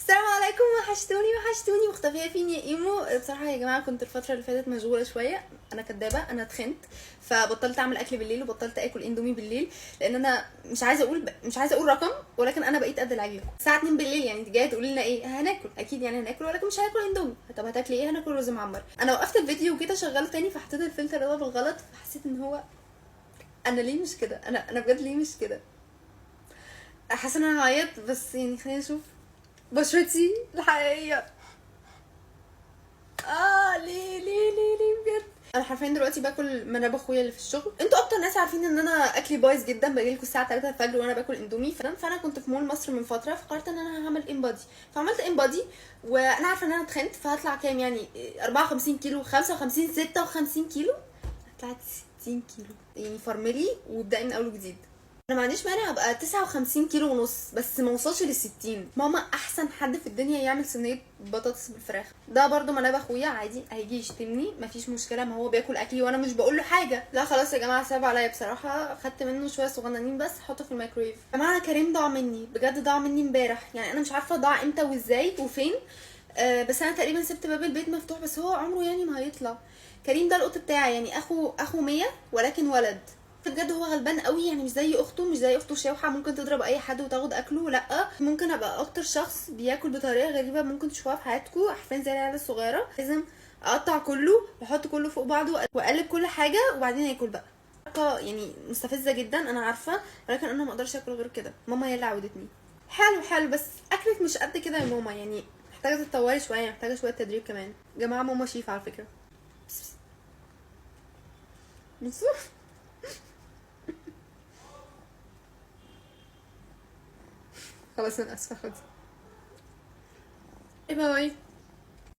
السلام عليكم، وحشتوني مختفيه فين يا ايمو؟ بصراحه يا جماعه كنت الفتره اللي فاتت مشغوله شويه. انا كدابه، انا اتخنت، فبطلت اعمل اكل بالليل وبطلت اكل اندومي بالليل، لان انا مش عايزه اقول رقم، ولكن انا بقيت قد العجله. الساعه 2 بالليل يعني انت جايه تقولي لنا ايه؟ هناكل اكيد، يعني هناكل، ولكن مش هناكل اندومي. طب هتاكلي ايه؟ هناكل رز معمر. انا وقفت الفيديو وجيت اشغله تاني، فحطيت الفلتر ده بالغلط، فحسيت ان هو انا ليه مش كده؟ انا بجد ليه مش كده؟ حاسه ان انا هعيط، بس يعني خلينا نشوف بشرتي الحقيقيه. ليه بجد؟ انا حرفيا دلوقتي باكل مناب اخويا اللي في الشغل. انتوا اكتر ناس عارفين ان انا اكلي بايظ جدا، باجيلكوا الساعه 3 الفجر وانا باكل اندومي. فانا كنت في مول مصر من فتره، فقررت ان انا هعمل انبادي، فعملت انبادي. وانا عارفه ان انا اتخنت، فهطلع كام يعني؟ 54 كيلو، 55، 56 كيلو. طلعت 60 كيلو. يعني فرملي وابدأي من اول وجديد. انا ما عنديش مانع ابقى 59 كيلو ونص، بس ما اوصلش ل 60. ماما احسن حد في الدنيا يعمل صينيه بطاطس بالفراخ. ده برضو مناب اخويا، عادي هيجي يشتمني مفيش مشكله، ما هو بياكل اكلي وانا مش بقول له حاجه. لا خلاص يا جماعه، صعب عليا بصراحه. خدت منه شويه صغننين بس، حطه في الميكرويف. يا جماعه انا كريم ضاع مني بجد، ضاع مني امبارح. يعني انا مش عارفه ضاع امتى وازاي وفين. بس انا تقريبا سبت باب البيت مفتوح، بس هو عمره يعني ما هيطلع. كريم ده القط بتاعي، يعني اخو مية، ولكن ولد. بجد هو غلبان قوي، يعني مش زي اخته شوحه ممكن تضرب اي حد وتاخد اكله. لا، ممكن ابقى اكتر شخص بياكل بطريقه غريبه ممكن تشوفوها في حياتكم، حرفيا زي العيال الصغيره. لازم اقطع كله واحط كله فوق بعضه واقلب كل حاجه وبعدين اكل بقى. حركه يعني مستفزه جدا انا عارفه، ولكن انا ما اقدرش اكل غير كده. ماما هي اللي عودتني. حلو بس اكلك مش قد كده يا ماما، يعني محتاجه تتطوري شويه، محتاجه شويه تدريب كمان. يا جماعه ماما شيف على فكره. بصوا. خلاص انا اسفه، خدي. باي باي.